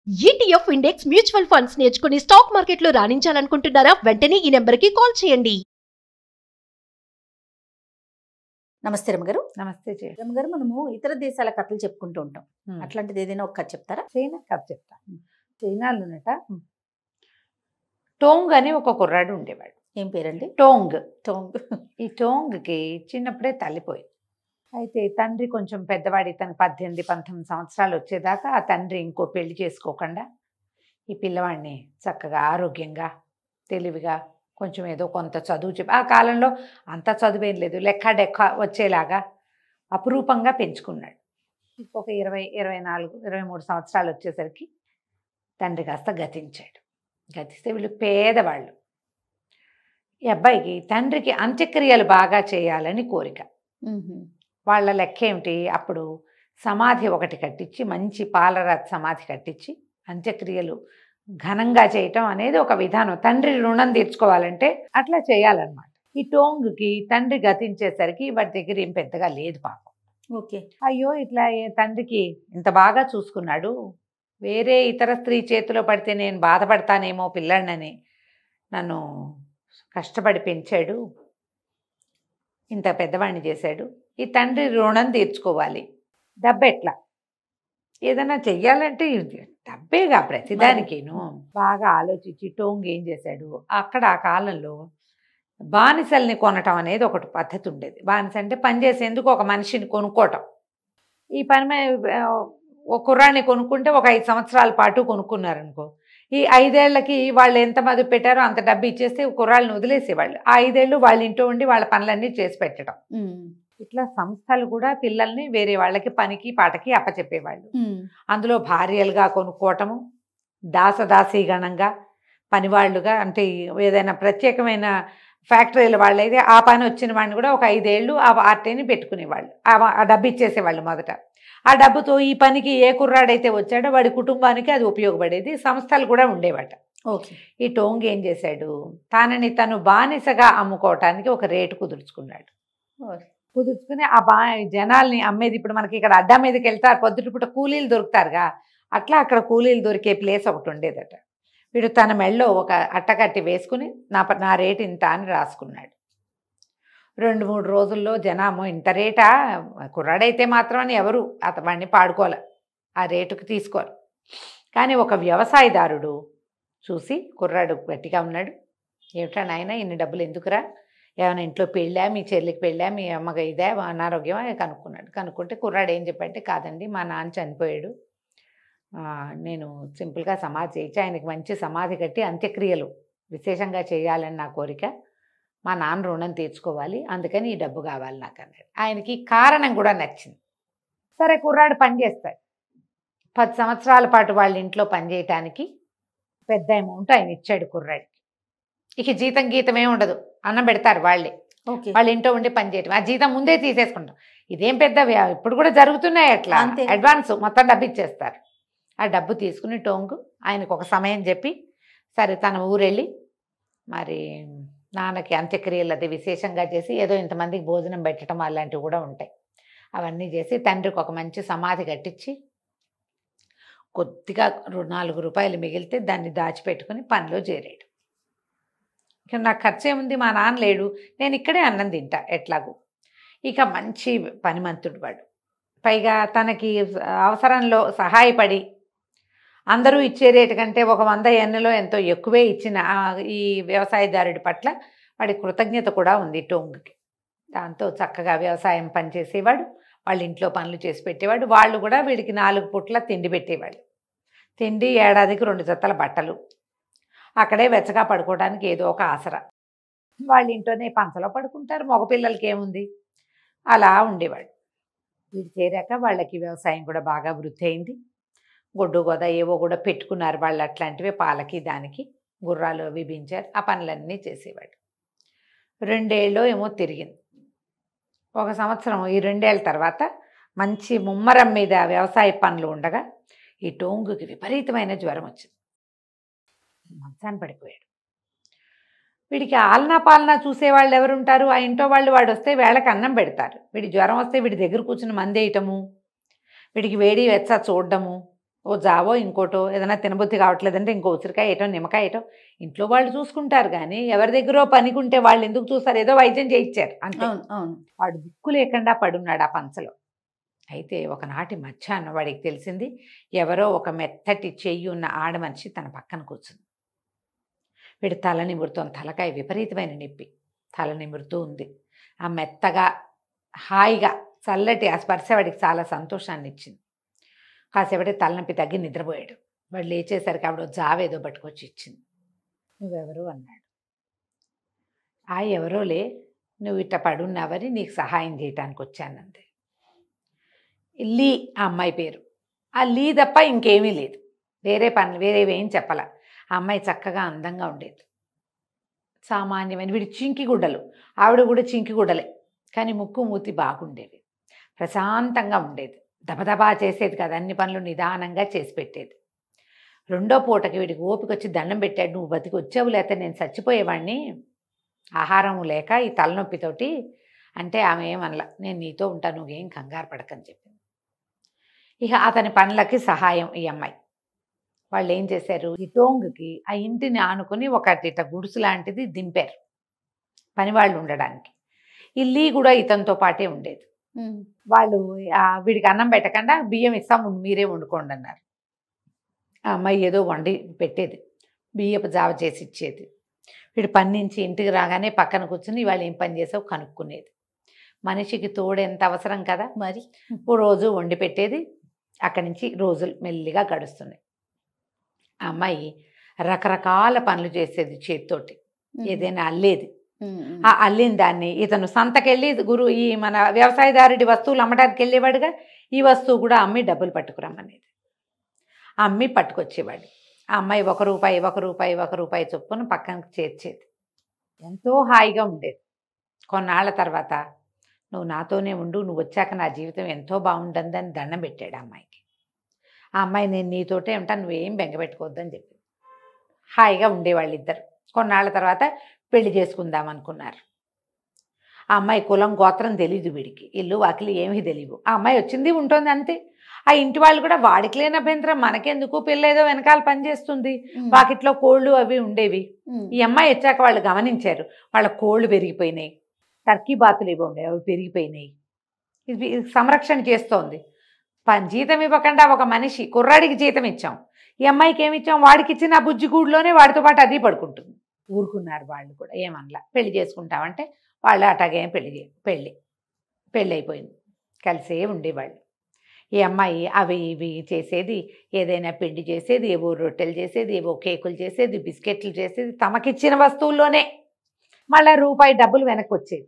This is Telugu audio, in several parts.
ఈటీఎఫ్ ఇండెక్స్ మ్యూచువల్ ఫండ్స్ నేర్చుకుని స్టాక్ మార్కెట్లో రాణించాలనుకుంటున్నారా? వెంటనే ఈ నెంబర్కి కాల్ చేయండి. నమస్తే రమగారు. నమస్తే రమగారు, మనము ఇతర దేశాల కథలు చెప్పుకుంటూ ఉంటాం. అట్లాంటిది ఏదైనా ఒక కథ చెప్తారా? చైనా కథ చెప్తా. చైనాలోనట టోంగ్ అని ఒక కుర్రాడు ఉండేవాడు. ఏం పేరండి? టోంగ్. టోంగ్. ఈ టోంగ్కి చిన్నప్పుడే తల్లిపోయింది. అయితే తండ్రి కొంచెం పెద్దవాడి, తనకు 18-19 సంవత్సరాలు వచ్చేదాకా ఆ తండ్రి ఇంకో పెళ్లి చేసుకోకుండా ఈ పిల్లవాడిని చక్కగా ఆరోగ్యంగా తెలివిగా కొంచెం ఏదో కొంత చదువు చెప్పి, ఆ కాలంలో అంత చదువేం లేదు, లెక్క డెక్క వచ్చేలాగా అపురూపంగా పెంచుకున్నాడు. ఒక 24-23 సంవత్సరాలు వచ్చేసరికి తండ్రి కాస్త గతించాడు. గతిస్తే వీళ్ళు పేదవాళ్ళు. ఈ అబ్బాయికి తండ్రికి అంత్యక్రియలు బాగా చేయాలని కోరిక. వాళ్ళ లెక్క ఏమిటి, అప్పుడు సమాధి ఒకటి కట్టించి, మంచి పాలరాతి సమాధి కట్టించి అంత్యక్రియలు ఘనంగా చేయటం అనేది ఒక విధానం. తండ్రి రుణం తీర్చుకోవాలంటే అట్లా చేయాలన్నమాట. ఈ టోంగ్కి తండ్రి గతించేసరికి వాడి దగ్గర ఏం పెద్దగా లేదు పాపం. ఓకే. అయ్యో ఇట్లా తండ్రికి ఇంత బాగా చూసుకున్నాడు, వేరే ఇతర స్త్రీ చేతిలో పడితే నేను బాధపడతానేమో పిల్లాడినని నన్ను కష్టపడి పెంచాడు, ఇంత పెద్దవాడిని చేశాడు, ఈ తండ్రి రుణం తీర్చుకోవాలి. డబ్బెట్లా ఏదైనా చెయ్యాలంటే డబ్బేగా ప్రతిదానికిను. బాగా ఆలోచించి టోంగ్ ఏం చేశాడు, అక్కడ ఆ కాలంలో బానిసల్ని కొనటం అనేది ఒకటి పద్ధతి ఉండేది. బానిస అంటే పనిచేసేందుకు ఒక మనిషిని కొనుక్కోవటం. ఈ పని ఒక కుర్రాన్ని కొనుక్కుంటే ఒక 5 సంవత్సరాల పాటు కొనుక్కున్నారనుకో, ఈ 5 ఏళ్లకి వాళ్ళు ఎంత మదుపు పెట్టారో అంత డబ్బు ఇచ్చేస్తే కుర్రాళ్ళని వదిలేసేవాళ్ళు. ఆ 5 ఏళ్ళు వాళ్ళ ఇంట్లో ఉండి వాళ్ళ పనులన్నీ చేసి పెట్టడం. ఇట్లా సంస్థలు కూడా పిల్లల్ని వేరే వాళ్ళకి పనికి పాటకి అప్పచెప్పేవాళ్ళు. అందులో భార్యలుగా కొనుక్కోవటము, దాసదాసీగణంగా పనివాళ్ళుగా, అంటే ఏదైనా ప్రత్యేకమైన ఫ్యాక్టరీల వాళ్ళైతే ఆ పని వచ్చిన వాడిని కూడా ఒక 5 ఏళ్ళు ఆ పార్టీని పెట్టుకునేవాళ్ళు. ఆ డబ్బు ఇచ్చేసేవాళ్ళు మొదట. ఆ డబ్బుతో ఈ పనికి ఏ కుర్రాడైతే వచ్చాడో వాడి కుటుంబానికి అది ఉపయోగపడేది. సంస్థలు కూడా ఉండేవాట. ఓకే. ఈ టోంగ్ ఏం చేశాడు, తనని తను బానిసగా అమ్ముకోవటానికి ఒక రేటు కుదుర్చుకున్నాడు. కుదుర్చుకుని ఆ జనాల్ని అమ్మేది. ఇప్పుడు మనకి ఇక్కడ అడ్డా మీదకి వెళ్తారు, పొద్దుటిపూట కూలీలు దొరుకుతారుగా, అట్లా అక్కడ కూలీలు దొరికే ప్లేస్ ఒకటి ఉండేదట. వీడు తన మెళ్ళో ఒక అట్టకట్టి వేసుకుని నా రేటు ఇంత అని రాసుకున్నాడు. 2-3 రోజుల్లో జనామో ఇంత రేటా, కుర్రాడైతే మాత్రం ఎవరు వాడిని పాడుకోవాలి, ఆ రేటుకి తీసుకోవాలి. కానీ ఒక వ్యవసాయదారుడు చూసి, కుర్రాడు గట్టిగా ఉన్నాడు, ఏమిటా నాయన ఇన్ని డబ్బులు ఎందుకురా, ఏమైనా ఇంట్లో పెళ్ళా, మీ చెల్లికి పెళ్ళా, మీ అమ్మగా ఇదే అనారోగ్యమా కనుక్కున్నాడు. కనుక్కుంటే కుర్రాడు ఏం చెప్పంటే, కాదండి మా నాన్న చనిపోయాడు, నేను సింపుల్గా సమాధి చేయించి ఆయనకి మంచి సమాధి కట్టి అంత్యక్రియలు విశేషంగా చేయాలని నా కోరిక, మా నాన్న రుణం తీర్చుకోవాలి, అందుకని ఈ డబ్బు కావాలి నాకు అన్నాడు. ఆయనకి కారణం కూడా నచ్చింది. సరే కుర్రాడు పని చేస్తాడు. 10 సంవత్సరాల పాటు వాళ్ళ ఇంట్లో పనిచేయటానికి పెద్ద అమౌంట్ ఆయన ఇచ్చాడు కుర్రాడికి. ఇక జీతం గీతమే ఉండదు, అన్నం పెడతారు వాళ్ళే. ఓకే. వాళ్ళ ఇంట్లో ఉండి పని చేయటం, ఆ జీతం ముందే తీసేసుకుంటాం. ఇదేం పెద్ద ఇప్పుడు కూడా జరుగుతున్నాయి అట్లా. అడ్వాన్స్ మొత్తం డబ్బు ఇచ్చేస్తారు. ఆ డబ్బు తీసుకుని టోంగు ఆయనకు ఒక సమయం చెప్పి, సరే తన ఊరెళ్ళి మరి నాన్నకి అంత్యక్రియలు అది విశేషంగా చేసి, ఏదో ఇంతమందికి భోజనం పెట్టడం అలాంటివి కూడా ఉంటాయి, అవన్నీ చేసి తండ్రికి ఒక మంచి సమాధి కట్టించి, కొద్దిగా 4 రూపాయలు మిగిలితే దాన్ని దాచిపెట్టుకుని పనిలో చేరాడు. ఇక నాకు ఖర్చు ఏముంది, మా నాన్న లేడు, నేను ఇక్కడే అన్నం తింటా ఎట్లాగూ. ఇక మంచి పనిమంతుడు వాడు, పైగా తనకి అవసరంలో సహాయపడి అందరూ ఇచ్చే రేటు కంటే ఒక 100 ఎన్నెలో ఎంతో ఎక్కువే ఇచ్చిన ఈ వ్యవసాయదారుడి పట్ల వాడి కృతజ్ఞత కూడా ఉంది టోంగ్కి. దాంతో చక్కగా వ్యవసాయం పనిచేసేవాడు, వాళ్ళ ఇంట్లో పనులు చేసి పెట్టేవాడు. వాళ్ళు కూడా వీడికి 4 పూట్ల తిండి పెట్టేవాళ్ళు. తిండి, ఏడాదికి 2 జతల బట్టలు, అక్కడే వెచ్చగా పడుకోవడానికి ఏదో ఒక ఆసరా. వాళ్ళ ఇంట్లోనే పంచలో పడుకుంటారు, మగపిల్లలకి ఏముంది, అలా ఉండేవాడు. వీడు చేరాక వాళ్ళకి వ్యవసాయం కూడా బాగా వృద్ధి అయింది. గొడ్డు గోద ఏవో కూడా పెట్టుకున్నారు వాళ్ళు, అట్లాంటివే పాలకి దానికి గుర్రాలు అవి పెంచారు, ఆ పనులన్నీ చేసేవాడు. 2 ఏళ్ళు ఏమో తిరిగింది. 1 సంవత్సరం, ఈ 2 ఏళ్ళ తర్వాత మంచి ముమ్మరం మీద వ్యవసాయ పనులు ఉండగా ఈ టోంగుకి విపరీతమైన జ్వరం వచ్చింది. మంచాన పడిపోయాడు. వీడికి ఆలనా పాలనా చూసేవాళ్ళు ఎవరుంటారు, ఆ ఇంట్లో వాళ్ళు. వాడు వస్తే వేళకి అన్నం పెడతారు, వీడి జ్వరం వస్తే వీడి దగ్గర కూర్చుని మందేయటము, వీడికి వేడి వెచ్చ చూడడము, ఓ జావో ఇంకోటో ఏదైనా తినబుద్ధి కావట్లేదంటే ఇంకో ఉసిరికాయ ఏటో నిమ్మకాయ ఏటో ఇంట్లో వాళ్ళు చూసుకుంటారు. కానీ ఎవరి దగ్గర పనికుంటే వాళ్ళు ఎందుకు చూస్తారు? ఏదో వైద్యం చేయించారు అంతే. అవును అవును. వాడు దిక్కు లేకుండా పడున్నాడు ఆ పంచలో. అయితే ఒకనాటి మధ్యాహ్నం వాడికి తెలిసింది ఎవరో ఒక మెత్తటి చెయ్యి ఉన్న ఆడమనిషి తన పక్కన కూర్చుంది. వీడు తల నిమురుతోంది. తలకాయ విపరీతమైన నొప్పి. తల నిమురుతూ ఉంది. ఆ మెత్తగా హాయిగా చల్లటి ఆ స్పర్శ వాడికి చాలా సంతోషాన్ని ఇచ్చింది. కాసేపటి తలనొప్పి తగ్గి నిద్రపోయాడు. వాడు లేచేసరికి ఆవిడ జావేదో పట్టుకొచ్చి ఇచ్చింది. నువ్వెవరు అన్నాడు. ఎవరోలే, నువ్వు ఇట్ట పడున్నావని నీకు సహాయం చేయటానికి వచ్చానంది. లీ ఆ అమ్మాయి పేరు. ఆ లీ తప్ప ఇంకేమీ లేదు. వేరేవేం చెప్పాల. ఆ అమ్మాయి చక్కగా అందంగా ఉండేది. సామాన్యమైన వీడి చింకి గుడ్డలు, ఆవిడ కూడా చింకి గుడ్డలే, కానీ ముక్కు మూతి బాగుండేవి. ప్రశాంతంగా ఉండేది. దబదబా చేసేది కదా, అన్ని పనులు నిదానంగా చేసి పెట్టేది. రెండో పూటకి వీడికి ఓపిక వచ్చి దండం పెట్టాడు. నువ్వు బతికి వచ్చావు, లేకపోతే నేను చచ్చిపోయేవాడిని ఆహారం లేక ఈ తలనొప్పితోటి అంటే ఆమె ఏమనలా. నేను నీతో ఉంటాను, నువ్వేం కంగారు పడకని చెప్పింది. ఇక అతని పనులకి సహాయం ఈ అమ్మాయి. వాళ్ళు ఏం చేశారు, ఈ టోంగుకి ఆ ఇంటిని ఆనుకొని ఒకటి ఇట్ట గుడుసు లాంటిది దింపారు పనివాళ్ళు ఉండడానికి. ఇల్లి కూడా ఇతనితో పాటే ఉండేది. వాళ్ళు వీడికి అన్నం పెట్టకుండా బియ్యం ఇస్తాం మీరే వండుకోండి అన్నారు. ఆ అమ్మాయి ఏదో వండి పెట్టేది, బియ్యపు జావ చేసి ఇచ్చేది. వీడు పని నుంచి ఇంటికి రాగానే పక్కన కూర్చుని వాళ్ళు ఏం పని చేసావు కనుక్కునేది. మనిషికి తోడు ఎంత అవసరం కదా మరి. ఓ రోజు వండి పెట్టేది. అక్కడి నుంచి రోజులు మెల్లిగా గడుస్తున్నాయి. ఆ అమ్మాయి రకరకాల పనులు చేసేది చేతితోటి. ఏదైనా అల్లేది. ఆ అల్లిన దాన్ని ఇతను సంతకెళ్ళి ఈ మన వ్యవసాయదారుడి వస్తువులు అమ్మడానికి వెళ్ళేవాడుగా, ఈ వస్తువు కూడా అమ్మి డబ్బులు పట్టుకురమ్మనేది. అమ్మి పట్టుకొచ్చేవాడు. ఆ అమ్మాయి ₹1 చొప్పున పక్కనకి చేర్చేది. ఎంతో హాయిగా ఉండేది. కొన్నాళ్ల తర్వాత నువ్వు నాతోనే ఉండు, నువ్వు వచ్చాక నా జీవితం ఎంతో బాగుంటుందని దండం పెట్టాడు ఆ అమ్మాయికి. ఆ అమ్మాయి నేను నీతోటే ఉంటాను, నువ్వేం బెంగపెట్టుకోవద్దని చెప్పింది. హాయిగా ఉండేవాళ్ళు ఇద్దరు. కొన్నాళ్ల తర్వాత పెళ్లి చేసుకుందాం అనుకున్నారు. ఆ అమ్మాయి కులం గోత్రం తెలీదు వీడికి, ఇల్లు వాకిలి ఏమీ తెలియవు. ఆ అమ్మాయి వచ్చింది ఉంటుంది అంతే. ఆ ఇంటి వాళ్ళు కూడా వాడికి లేని అభ్యంతరం మనకెందుకు, పిల్ల ఏదో వెనకాల పనిచేస్తుంది, వాకిట్లో కోళ్ళు అవి ఉండేవి. ఈ అమ్మాయి వచ్చాక వాళ్ళు గమనించారు, వాళ్ళ కోళ్ళు పెరిగిపోయినాయి, టర్కీ బాతులు ఇవి ఉండేవి అవి పెరిగిపోయినాయి. ఇది సంరక్షణ చేస్తోంది. జీతం ఇవ్వకుండా ఒక మనిషి కుర్రాడికి జీతం ఇచ్చాం, ఈ అమ్మాయికి ఏమి ఇచ్చాం, వాడికి ఇచ్చిన బుజ్జిగూడులోనే వాడితో పాటు అది పడుకుంటుంది. ఊరుకున్నారు వాళ్ళు కూడా, ఏమనలా. పెళ్లి చేసుకుంటామంటే వాళ్ళు అటాగే పెళ్ళి అయిపోయింది. కలిసే ఉండేవాళ్ళు. ఈ అమ్మాయి అవి ఇవి చేసేది, ఏదైనా పిండి చేసేది, ఏవో రొట్టెలు చేసేది, ఏవో కేకులు చేసేది, బిస్కెట్లు చేసేది. తమకిచ్చిన వస్తువుల్లోనే మళ్ళీ రూపాయి డబ్బులు వెనక్కి వచ్చేది.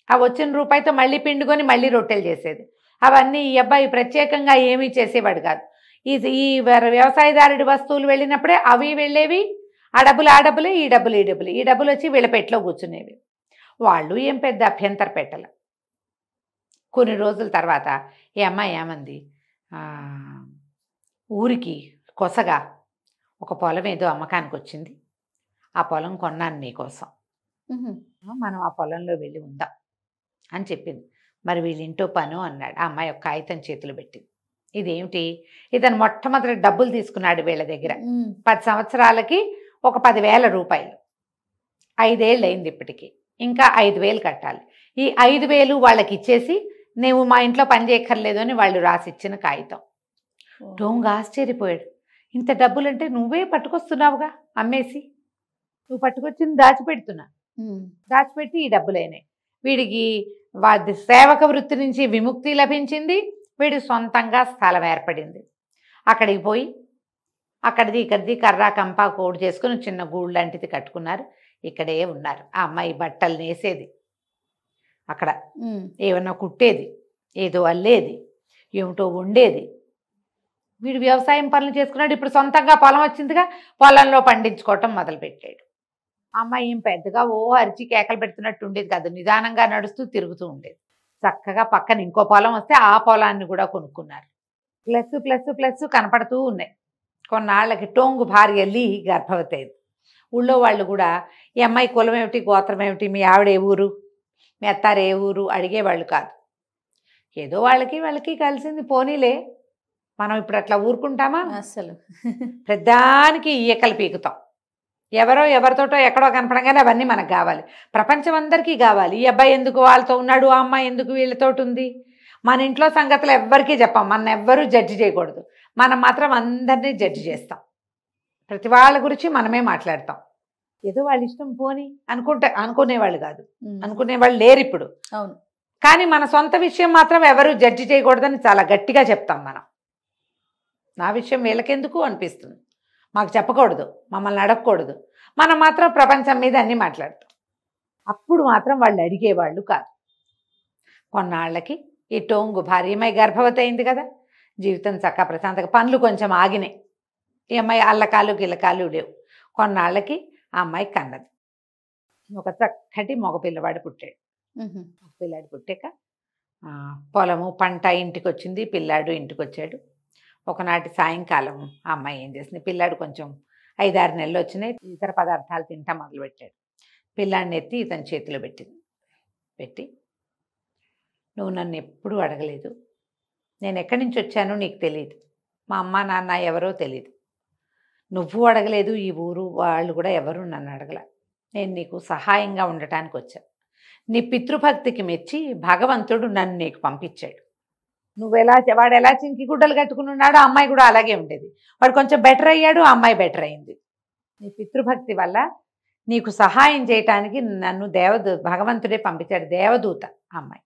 ఆ వచ్చిన రూపాయితో మళ్ళీ పిండుకొని మళ్ళీ రొట్టెలు చేసేది. అవన్నీ ఈ అబ్బాయి ప్రత్యేకంగా ఏమీ చేసేవాడు కాదు. ఈ వ్యవసాయదారుడి వస్తువులు వెళ్ళినప్పుడే అవి వెళ్ళేవి. ఆ డబ్బులే, ఈ డబ్బులు వచ్చి వీళ్ళ పెట్లో కూర్చునేవి. వాళ్ళు ఏం పెద్ద అభ్యంతర పెట్టల. కొన్ని రోజుల తర్వాత ఈ అమ్మాయి ఏమంది, ఊరికి కొసగా ఒక పొలం ఏదో అమ్మకానికి వచ్చింది, ఆ పొలం కొన్నాను నీకోసం, మనం ఆ పొలంలో వెళ్ళి ఉందాం అని చెప్పింది. మరి వీళ్ళింటో పను అన్నాడు. ఆ అమ్మాయి ఒక కాగితం చేతులు పెట్టింది. ఇదేమిటి, ఇతను మొట్టమొదటి డబ్బులు తీసుకున్నాడు వీళ్ళ దగ్గర. 10 సంవత్సరాలకి ఒక 10,000 రూపాయలు. 5 ఏళ్ళు అయింది ఇప్పటికి, ఇంకా 5,000 కట్టాలి. ఈ 5,000 వాళ్ళకి ఇచ్చేసి నువ్వు మా ఇంట్లో పని చేయక్కర్లేదు అని వాళ్ళు రాసిచ్చిన కాగితం. డోంగ్ ఆశ్చర్యపోయాడు. ఇంత డబ్బులంటే నువ్వే పట్టుకొస్తున్నావుగా అమ్మేసి, నువ్వు పట్టుకొచ్చింది దాచిపెట్టి ఈ డబ్బులైనాయి. వీడికి వాడి సేవక వృత్తి నుంచి విముక్తి లభించింది. వీడి సొంతంగా స్థలం ఏర్పడింది. అక్కడికి పోయి అక్కడిది ఇక్కడిది కర్రా కంపా కోడి చేసుకుని చిన్న గూడు లాంటిది కట్టుకున్నారు. ఇక్కడే ఉన్నారు. ఆ అమ్మాయి బట్టలు నేసేది, అక్కడ ఏమన్నా కుట్టేది, ఏదో అల్లేది, ఏమిటో వండేది. వీడు వ్యవసాయం పనులు చేసుకున్నాడు. ఇప్పుడు సొంతంగా పొలం వచ్చిందిగా, పొలంలో పండించుకోవటం మొదలుపెట్టాడు. అమ్మాయి ఏం పెద్దగా అరిచి కేకలు పెడుతున్నట్టు ఉండేది కాదు, నిదానంగా నడుస్తూ తిరుగుతూ ఉండేది. చక్కగా పక్కన ఇంకో పొలం వస్తే ఆ పొలాన్ని కూడా కొనుక్కున్నారు. ప్లస్ కనపడుతూ ఉన్నాయి. కొన్నాళ్ళకి టోంగు భార్య లీ గర్భవతి అయింది. ఊళ్ళో వాళ్ళు కూడా ఈ అమ్మాయి కులం ఏమిటి, గోత్రం ఏమిటి, మీ ఆవిడ ఏ ఊరు, మీ అత్తారు ఏ ఊరు అడిగేవాళ్ళు కాదు. ఏదో వాళ్ళకి కలిసింది పోనీలే మనం ఇప్పుడు అట్లా ఊరుకుంటామా? అసలు ప్రధానికి ఈయకలు పీకుతాం. ఎవరో ఎవరితోటో ఎక్కడో కనపడంగానే అవన్నీ మనకు కావాలి. ప్రపంచం అందరికీ కావాలి. ఈ అబ్బాయి ఎందుకు వాళ్ళతో ఉన్నాడు, ఆ అమ్మాయి ఎందుకు వీళ్ళతోటి ఉంది. మన ఇంట్లో సంగతులు ఎవ్వరికీ చెప్పాం. మన ఎవ్వరూ జడ్జి చేయకూడదు. మనం మాత్రం అందరినీ జడ్జి చేస్తాం. ప్రతి వాళ్ళ గురించి మనమే మాట్లాడతాం. ఏదో వాళ్ళ ఇష్టం పోని అనుకునేవాళ్ళు కాదు, అనుకునేవాళ్ళు లేరు ఇప్పుడు. అవును. కానీ మన సొంత విషయం మాత్రం ఎవరు జడ్జి చేయకూడదని చాలా గట్టిగా చెప్తాం మనం. నా విషయం వీళ్ళకెందుకు అనిపిస్తుంది, మాకు చెప్పకూడదు, మమ్మల్ని అడగకూడదు. మనం మాత్రం ప్రపంచం మీద అన్నీ మాట్లాడతాం. అప్పుడు మాత్రం వాళ్ళు అడిగేవాళ్ళు కాదు. కొన్నాళ్ళకి ఈ టోంగు భార్యమై గర్భవతి అయింది కదా, జీవితం చక్క ప్రశాంతంగా, పనులు కొంచెం ఆగినాయి. ఈ అమ్మాయి అల్లకాలు గిల్లకాలు లేవు. కొన్నాళ్ళకి ఆ అమ్మాయి కన్నది. ఒక చక్కటి మగపిల్లవాడు పుట్టాడు. పిల్లాడు పుట్టాక పొలము పంట ఇంటికి వచ్చింది, పిల్లాడు ఇంటికి వచ్చాడు. ఒకనాటి సాయంకాలం ఆ అమ్మాయి ఏం చేసింది, పిల్లాడు కొంచెం 5-6 నెలలు వచ్చినాయి, ఇతర పదార్థాలు తింటా మొదలుపెట్టాడు. పిల్లాడిని ఎత్తి ఇతని చేతిలో పెట్టి, నువ్వు నన్ను ఎప్పుడూ అడగలేదు, నేను ఎక్కడి నుంచి వచ్చానో నీకు తెలియదు, మా అమ్మ నాన్న ఎవరో తెలియదు, నువ్వు అడగలేదు, ఈ ఊరు వాళ్ళు కూడా ఎవరు నన్ను అడగల. నేను నీకు సహాయంగా ఉండటానికి వచ్చా. నీ పితృభక్తికి మెచ్చి భగవంతుడు నన్ను నీకు పంపించాడు. వాడు ఎలా చింకి గుడ్డలు కట్టుకుని ఉన్నాడో ఆ అమ్మాయి కూడా అలాగే ఉండేది. వాడు కొంచెం బెటర్ అయ్యాడు, ఆ అమ్మాయి బెటర్ అయింది. నీ పితృభక్తి వల్ల నీకు సహాయం చేయటానికి నన్ను భగవంతుడే పంపించాడు, దేవదూత ఆ అమ్మాయి.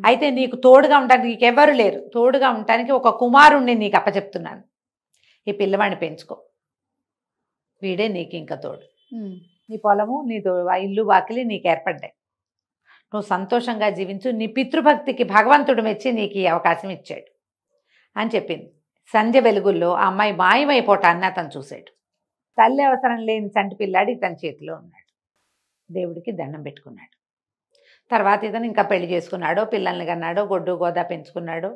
అయితే నీకు తోడుగా ఉండడానికి నీకెవ్వరు లేరు, తోడుగా ఉండటానికి ఒక కుమారుణ్ణి నీకు అప్పచెప్తున్నాను. ఈ పిల్లవాడిని పెంచుకో, వీడే నీకు ఇంకా తోడు. నీ పొలము, నీ ఇల్లు వాకిలి నీకు ఏర్పడ్డాయి, నువ్వు సంతోషంగా జీవించు. నీ పితృభక్తికి భగవంతుడు మెచ్చి నీకు ఈ అవకాశం ఇచ్చాడు అని చెప్పింది. సంధ్య వెలుగుల్లో ఆ అమ్మాయి మాయమైపోవటాన్ని అతను చూశాడు. తల్లి అవసరం లేని చంటి పిల్లాడి తన చేతిలో ఉన్నాడు. దేవుడికి దండం పెట్టుకున్నాడు. తర్వాత ఇతను ఇంకా పెళ్లి చేసుకున్నాడో, పిల్లల్ని కన్నాడో, గొడ్డు గోదా పెంచుకున్నాడో,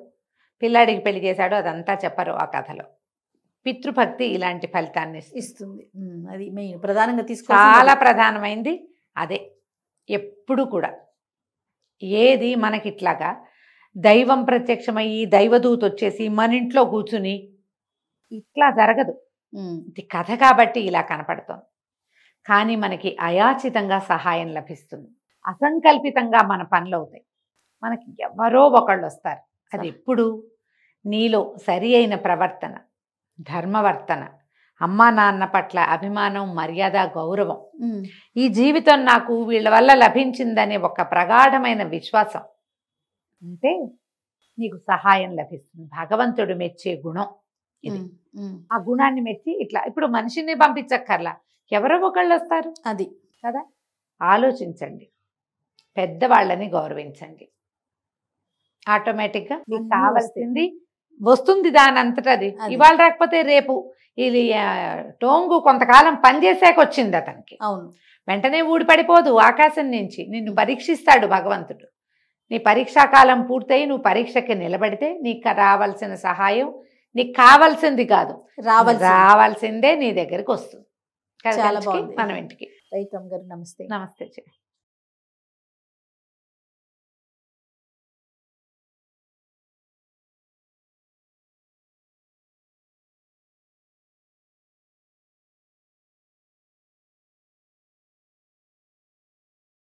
పిల్లాడికి పెళ్లి చేశాడో అదంతా చెప్పరు ఆ కథలో. పితృభక్తి ఇలాంటి ఫలితాన్ని ఇస్తుంది. అది మెయిన్ ప్రధానంగా చాలా ప్రధానమైంది అదే. ఎప్పుడు కూడా ఏది మనకి ఇట్లాగా దైవం ప్రత్యక్షమయ్యి దైవదూత వచ్చేసి మన ఇంట్లో కూర్చుని ఇట్లా జరగదు. ఇది కథ కాబట్టి ఇలా కనపడుతుంది. కానీ మనకి అయాచితంగా సహాయం లభిస్తుంది. అసంకల్పితంగా మన పనులు అవుతాయి. మనకి ఎవరో ఒకళ్ళు వస్తారు. అది ఎప్పుడు నీలో సరి అయిన ప్రవర్తన, ధర్మవర్తన, అమ్మా నాన్న పట్ల అభిమానం, మర్యాద, గౌరవం, ఈ జీవితం నాకు వీళ్ళ వల్ల లభించిందనే ఒక ప్రగాఢమైన విశ్వాసం అంటే నీకు సహాయం లభిస్తుంది. భగవంతుడు మెచ్చే గుణం ఇది. ఆ గుణాన్ని మెచ్చి ఇట్లా ఇప్పుడు మనిషిని పంపించక్కర్లా, ఎవరో ఒకళ్ళు వస్తారు. అది కదా, ఆలోచించండి, పెద్దవాళ్ళని గౌరవించండి. ఆటోమేటిక్గా మీకు కావాల్సింది వస్తుంది దాని అంతటది. ఇవాళ రాకపోతే రేపు. ఇది టోంగు కొంతకాలం పనిచేసాక వచ్చింది అతనికి. అవును, వెంటనే ఊడిపడిపోదు. ఆకాశం నుంచి నిన్ను పరీక్షిస్తాడు భగవంతుడు. నీ పరీక్షాకాలం పూర్తయి నువ్వు పరీక్షకి నిలబడితే నీకు రావాల్సిన సహాయం, నీకు కావాల్సింది కాదు, రావాల్సిందే నీ దగ్గరికి వస్తుంది. చాలా బాగుంది. మన ఇంటికి. రైట్ అమ్మ గారు, నమస్తే. నమస్తే.